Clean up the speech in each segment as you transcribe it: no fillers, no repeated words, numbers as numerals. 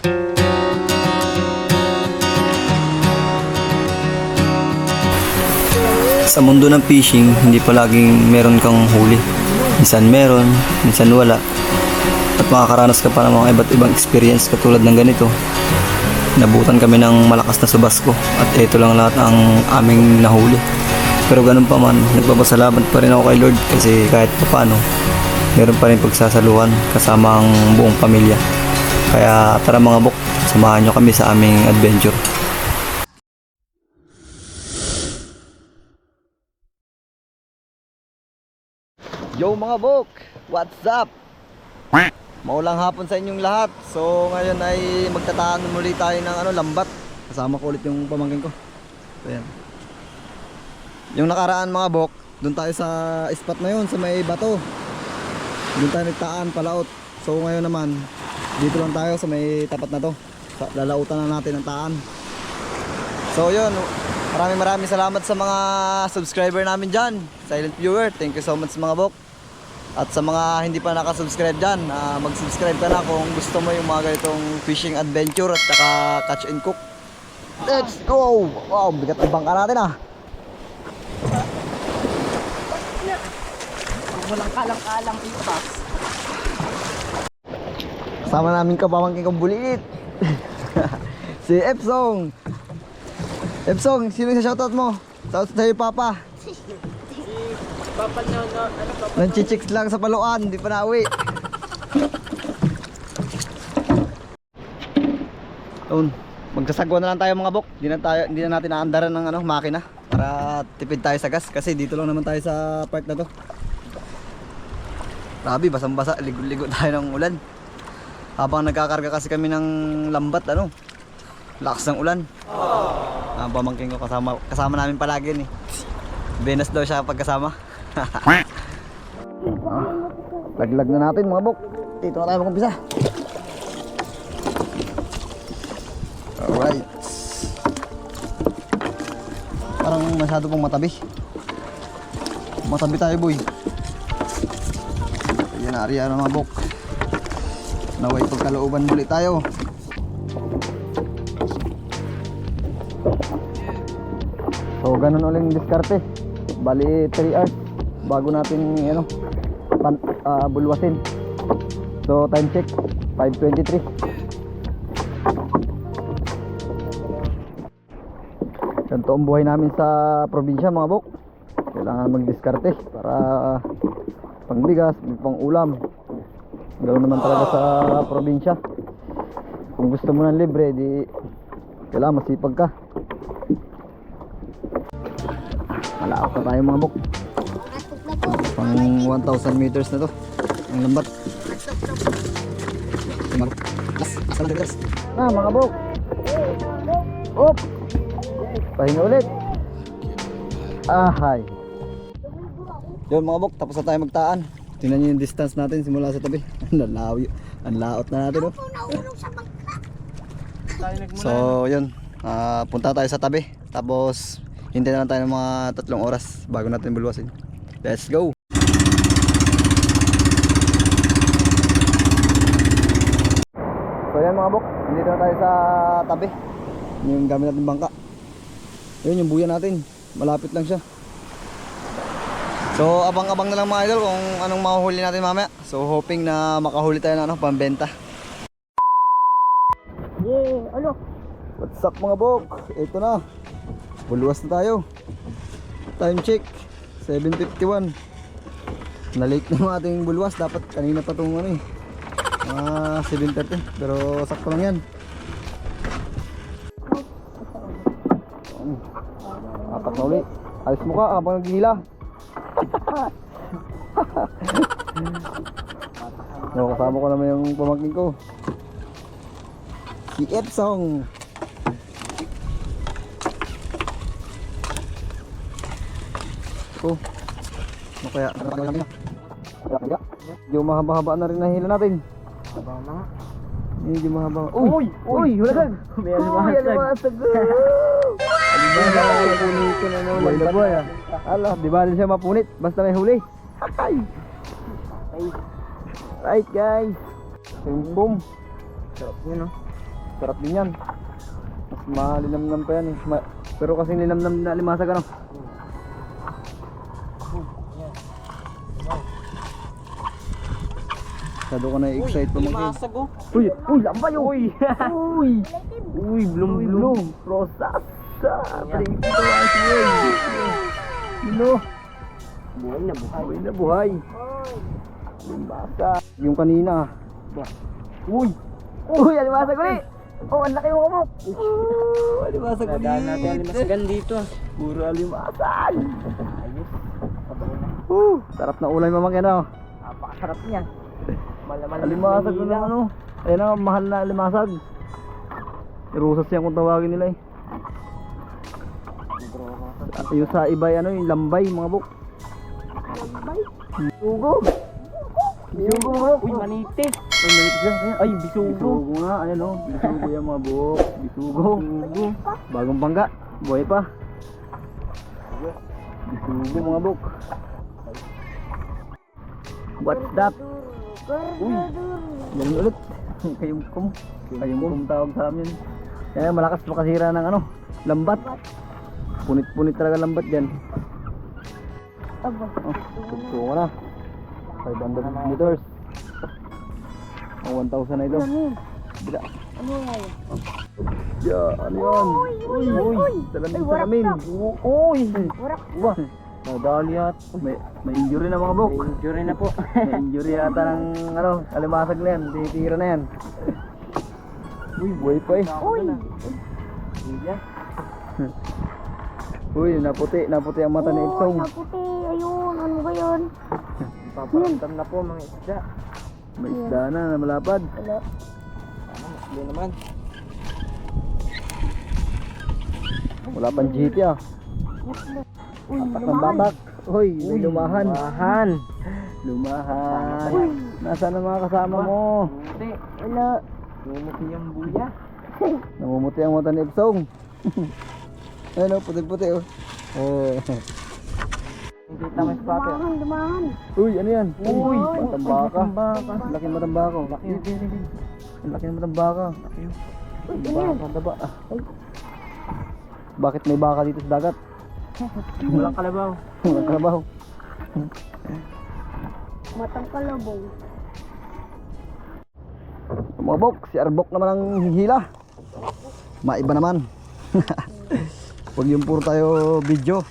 Sa mundo ng fishing, hindi palaging meron kang huli. Minsan meron, minsan wala. At makakaranas ka pa ng mga iba't ibang experience katulad ng ganito. Nabutan kami ng malakas na subasko at ito lang lahat ang aming nahuli. Pero ganun pa man, nagpapasalamat pa rin ako kay Lord kasi kahit paano, meron pa rin pagsasaluhan kasama ang buong pamilya. Kaya tara mga bok, samahan nyo kami sa aming adventure. Yo mga bok, what's up? Maulang hapon sa inyong lahat. So ngayon ay magtataan muli tayo ng lambat. Kasama ko ulit yung pamangkin ko. So yan. Yung nakaraan mga bok, doon tayo sa spot na yun, sa may bato. Doon tayo nagtaan, palaot. So ngayon naman, dito lang tayo sa may tapat na to. Lalautan na natin ang taan. So yun, maraming salamat sa mga subscriber namin dyan. Silent viewer, thank you so much mga bok. At sa mga hindi pa nakasubscribe dyan, mag-subscribe ka na kung gusto mo yung mga ganitong fishing adventure at saka catch and cook. Let's go! Wow, bigat ng bangka natin Walang kalang-kalang ipas. Kasama namin kapamangkin kong buliit. Si Epsong. Epsong, sino yung shoutout mo? Shoutout sa'yo Papa. Papa na ano? Nanchichicks lang sa paluan, di pa nauwi. Doon, magsasagwa na lang tayo mga bok. Hindi na natin naandaran ng makina para tipid tayo sa gas kasi dito lang naman tayo sa park na to. Grabe, basang-basa, ligo-ligo tayo ng ulan. Habang nagkakarga kasi kami ng lambat, lakas ng ulan. Ang pamangkin ko kasama namin palagi yun eh. Venus daw siya pagkasama. Laglag na natin mga bok. Dito na tayo mag-umpisa. Alright. Parang masyado pong matabi. Matabi tayo boy. Ayan, ari-ari mga bok. Naway pagkalooban muli tayo. So ganun uling diskarte. Bali 3 hours bago natin bulwasin. So time check 5:23. Ganito ang buhay namin sa probinsya mga bok. Kailangan magdiskarte para pangbigas, pang ulam. Ganoon naman talaga sa probinsya. Kung gusto mo ng libre, di kailangan masipag ka. Malaak na tayo mga bok. Pang 1,000 meters na to ang lambat. Mga bok. Op. Pahinga ulit. Ahay. Yun mga bok, tapos na tayo magtaan. Tingnan nyo yung distance natin simula sa tabi. Ang laot na natin So yun, punta tayo sa tabi. Tapos hintayin na lang tayo ng mga 3 oras bago natin bulwasin. Let's go! So yan mga bok, dito na tayo sa tabi. Yung gamit natin bangka. Yun yung buya natin, malapit lang siya. So abang-abang na lang mga idol kung anong mahuhuli natin mamaya. So hoping na makahuli tayo ng pambenta. Yeah, alo. What's up mga bok? Ito na, bulwas na tayo. Time check 7:51. Na-late na yung ating bulwas. Dapat kanina pa itong 7:30. Pero sakto lang yan. Apat na uli. Alis mo ka habang naghihila. Kasama ko naman yung pamangkin ko, si Epsong. Ano kaya? Medyo mahaba-haba na rin ang hila natin. Medyo mahaba. Uy! Uy! Hulagag! May alimasag! Buhay na buhay ah. Ala, di ba rin siya mapunit? Basta may huli. Ay! Right guys! Boom! Sarap yun Sarap din yan. Mas malinamnam pa yan eh. Pero kasi nilamnam na limasag ano. Masyado ko na-excite pa mag-game. Limasag oh. Uy! Uy! Lambay! Uy! Uy! Uy! Blum-blum! Rosas! Prince ito ang siya! Sino? Buhay na buhay. Buhay na buhay! Limbasa! Yung kanina. Uy! Uy! Alimasag ulit! Oh! Ang laki mo mo! Alimasag ulit! Dadaan natin ang limasagan dito. Puro alimasag! Ayos. Pabango na. Sarap na ulan mamang yan oh! Napakasarap niya. Malaman Alimasag na ano? Ayan na, mahal na alimasag. Rosas yan kung tawagin nila eh. Yung sa iba ano, yung lambay mga buk. Lambay? Bisugo! Bisugo mga buk! Uy, manitis. Ay, maliit siya. Ayan. Ay, bisugo. Bisugo nga, ayan o. Bisugo yan mga buk. Bisugo. Bagong bangga. Buhay pa. Bisugo mga buk. What's that? Uy! Ganun ulit. Kayumkum. Kayumkum tawag sa amin. Kaya malakas makasira ng ano, lambat. Punit-punit talaga lambat dyan. Oh, tugso ko na. 500 meters. Oh, 1,000 na ito. Bila. Ano nga yun? Yeah, ano yan? Uy! Salamin. Uy! Wah! Nadali at may injury na mga buk. Injury na po. May injury yata ng ano, alimasag na yan. Titira na yan. Uy, buhay pa eh. Uy! Uy, naputi ang mata ni Ipsong. Naputi, ayun, ano ba yun? Paparamdam na po mga isda. May isda na malapad. Ano, masli naman. Wala pang GT ah. Uy, Tatak ng batak. Uy, may lumahan. Lumahan. Lumahan. Nasaan ang mga kasama mo? Hindi. wala. Bumuti yung buya. Namumuti ang mata ni Ipsong. Ayun oh, puti-puti oh. Nakikita mo yung spotter. Dumahan. Uy, ano yan? Uy, matambaka. matambaka. Laki ng matambaka. Laki ng matambaka. Uy, ano yan? Baka ba? Bakit may baka dito sa dagat? Walang kalabaw. Walang trabaho. Matang kalabong. Mga bok, si Arbok naman ang hihila. Maiba naman. Huwag yung puro tayo video.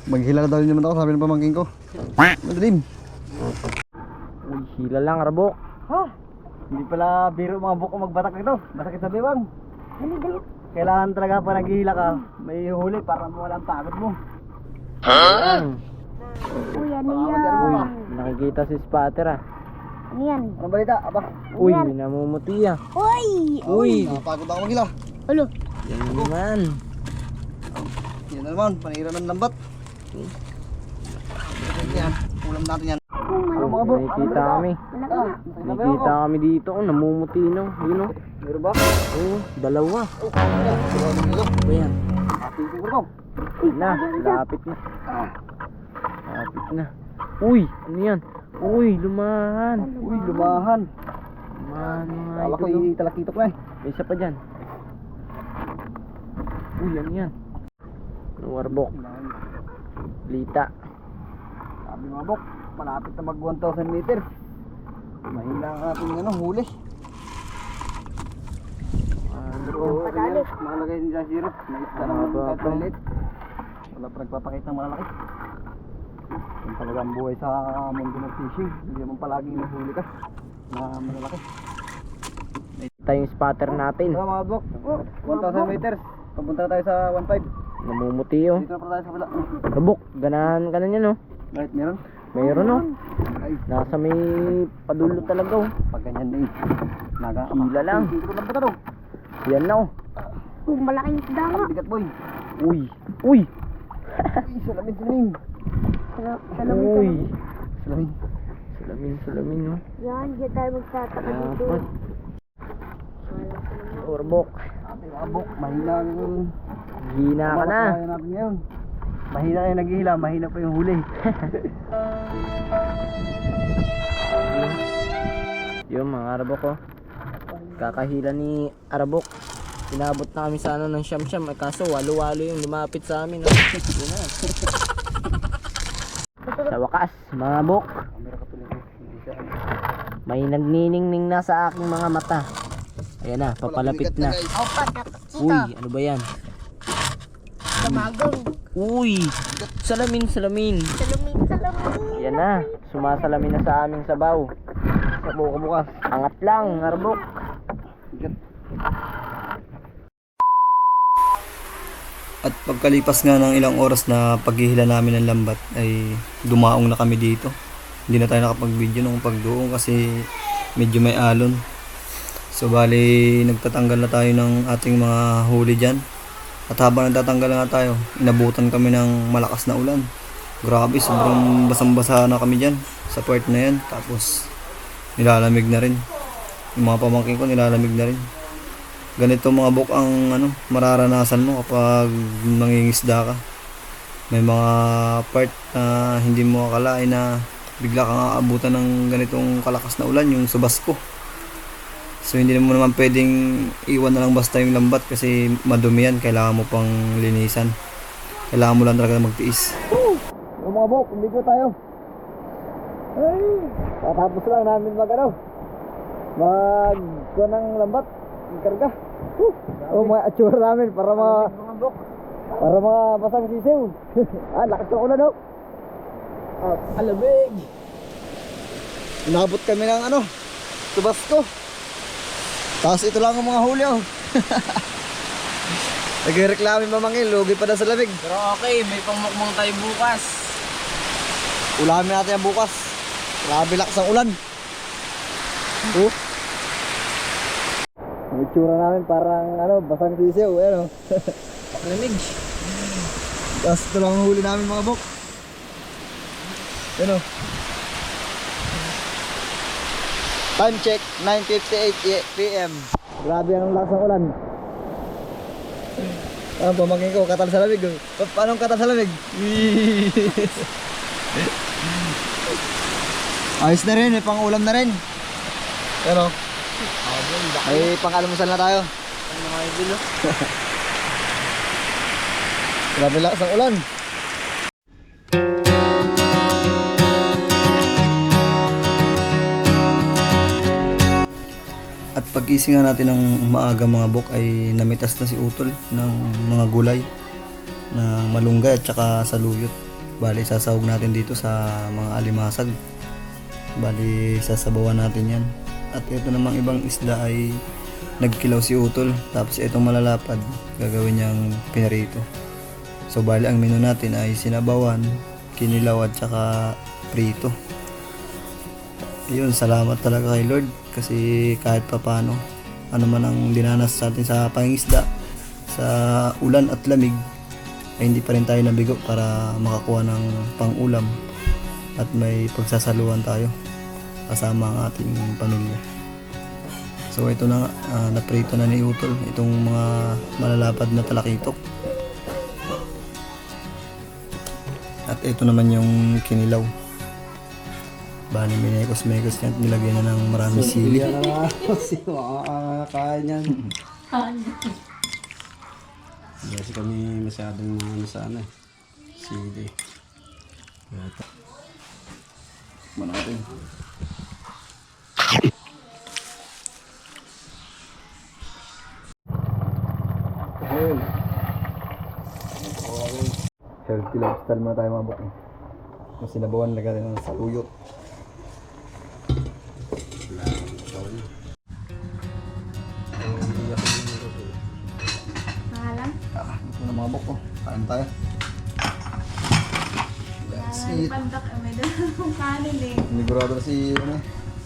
Maghila na daw naman ako, sabi ng pamangkin ko. Madalim. Uy, hila lang, Arbok. Ha? Hindi pala biro mga bok magbatak nito. Masakit sa bibang. Dali. Kailangan talaga pa naghihila ka. May huli para mawala ang pagod mo. Uy, ano Uy, yan? nakikita si spotter ah. Ano yan? Anong balita? Aba. Uy, namumuti ah. Uy! Uy, Napagod ako maghila. Alo? yan naman. Yan na naman, panira ng lambat. Yan, ulam natin yan. Ano mga bok? Nakikita kami. Malaki na. Nakikita kami dito. Oh, namumuti no. Yun oh. Meron ba? Oh, dalawa. Ayan. Tingin ko. Na, lapit na. Lapit na. Uy, ano yan? Uy, lumahan. Uy, lumahan. Lumahan mga Kala ko idol. italakitok na eh. May isa pa dyan. Uy, ano yan? Warbok. Lita. Sabi mga bok, malapit na mag 1,000 meters. Mahina ang ating ano, huli. Malagay din sa zero. May isda naman kahit maliit. Wala pa nagpapakita ng malalaki. Yung talaga ang buhay sa mundo ng fishing. Hindi naman palaging nahuli ka na malalaki. Ito yung spotter natin. Tara mga bok, 1,000 meters. Papunta tayo sa 1,500. Namumuti oh. Dito na pala tayo sa wala. Warbok, ganahan ka na yan oh. Right, meron? Mayroon oh. Ay, Nasa may padulo talaga oh. pag ganyan din. Hila lang. Dito ko lang ba ito? Yan na oh. Uy, malaking isda nga. Bigat boy. Uy. Uy. Uy, salamin. Uy. Salamin. Salamin oh. Yan, diyan tayo magtataka dito. Dapat. Warbok. Ating mga bok, mahina ang... Hina ka na. Kaya natin ngayon. Mahina yung naghihila, mahina pa yung huli. Yung mga arbok oh. Kakahila ni Arabok. Inabot na kami sa ano ng siyam-siyam. Kaso walo-walo yung lumapit sa amin. No? Yun na. Sa wakas, mga bok. May nagniningning na sa aking mga mata. Ayan na, papalapit na. Opat na Uy, dito. ano ba yan? Kamagong. Uy, salamin. Salamin. Ayan na, sumasalamin na sa aming sabaw. Sabaw ka bukas. Angat lang, Arabok. At pagkalipas nga ng ilang oras na paghihila namin ng lambat ay dumaong na kami dito. Hindi na tayo nakapag-video nung pagdoon kasi medyo may alon. So bali nagtatanggal na tayo ng ating mga huli dyan. At habang nagtatanggal na tayo, inabutan kami ng malakas na ulan. Grabe, sobrang basang-basa na kami dyan sa part na yan. Tapos nilalamig na rin. Yung mga pamangkin ko nilalamig na rin. Ganito mga bok ang mararanasan mo kapag nangingisda ka. May mga part na hindi mo akalain na bigla kang aabutan ng ganitong kalakas na ulan, yung subasko. So hindi mo naman pwedeng iwan na lang basta yung lambat kasi madumi yan, kailangan mo pang linisan. Kailangan mo lang talaga magtiis. Mga bok, hindi ko tayo. Ay, tatapos lang namin magkuha ng lambat. Karga. Oh, mga atsura namin para mga basang sisiw. Lakas ng ulan, Alamig! Inabot kami ng Tabasco. Tapos ito lang ang mga huli, Nagreklamo yung mamangil, lugi pa na sa lamig. Pero okay, may pangmukmang tayo bukas. Ulamin natin yan bukas. Grabe lakas ang ulan. Ang itsura namin parang basang sisiw, Alamig. Tapos ito lang ang huli namin mga bok. Time check, 9:58 PM. Grabe ang lakas ng ulan. Pamangkin ko, katal sa lamig. Paano katal sa lamig? Ayos na rin, may pang ulam na rin. May pang almusal na tayo. Ano mga idol? Grabe lakas ng ulan. At pag-ising nga natin ng maaga mga bok ay namitas na si Utol ng mga gulay na malunggay at saka saluyot. Bali sasahog natin dito sa mga alimasag. Bali sasabawan natin yan. At ito namang ibang isda ay nagkilaw si Utol. Tapos itong malalapad gagawin niyang pinarito. So bali ang menu natin ay sinabawan, kinilaw at saka prito. Ayun, salamat talaga kay Lord kasi kahit papano ano man ang dinanas sa atin sa pangingisda sa ulan at lamig ay hindi pa rin tayo nabigo para makakuha ng pang-ulam at may pagsasaluhan tayo kasama ang ating pamilya. So ito na nga, naprito na ni Utol itong mga malalapad na talakitok. At ito naman yung kinilaw. Bali minekos-mekos niya at nilagyan na ng maraming sili. Kasi makakakain yan. Hindi kasi kami masyadong sa sili. Tikman natin. Healthy lifestyle muna tayo mga bok. Yung sinabawan lagyan ng saluyot. Pangalan? Ito na mga bok ko. Kain tayo. That's it. Pandak, may dalawang kanin eh. Nigurado na si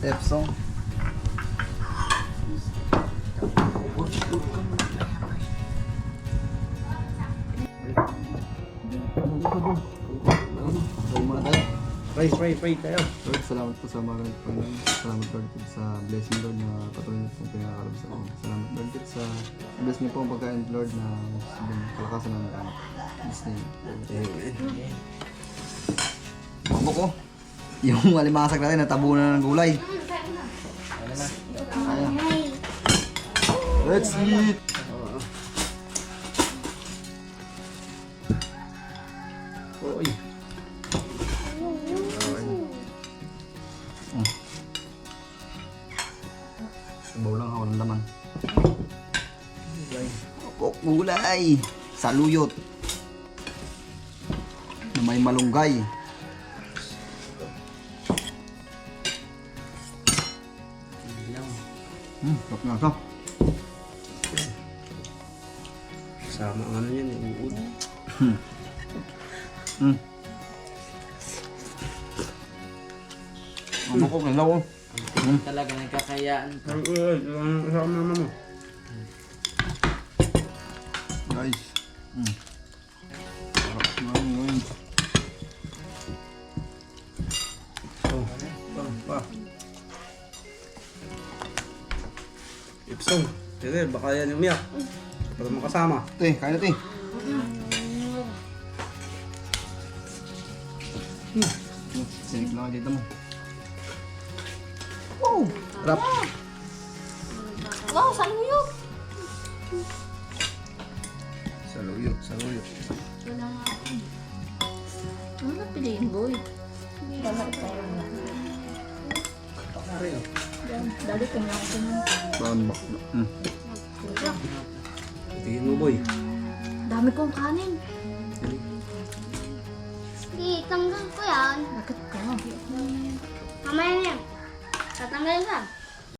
Epsong. Muna tayo. Pray tayo. Lord, salamat po sa mga Panginoon. Salamat Lord sa blessing Lord na patuloy niyo pong pinakakalab sa akin. Salamat Lord sa bless niyo po ang pagkain Lord na sabing kalakasan ng anak. In His name. Amen. Mabok ko. Yung alimasag natin natabunan ng gulay. Kaya. Let's eat! Oy. Sabaw lang ako ng laman. Gulay! Saluyot! Na may malunggay. Sarap na ito. Kasama ang ano yan, uud. Ano ko, kailaw ko. Talaga nagkakayaan. Kasama naman mo. Guys. Sarap na yun. Oh, pa. Ipsong. Sige, baka yan umiyak. Para makasama. Te, kain na te. Sinig lang dito mo. Wow! Sarap. Wow, saluyot. Saluyot, saluyot. Wala nga. Ano na piliin, boy? Wala pa yun. Dali ka nga ako na. Brown box. Tingin mo, boy. Dami kong kanin. Tanggal ko yan. Bakit ka? Mamaya na yan. Tatanggalin ka.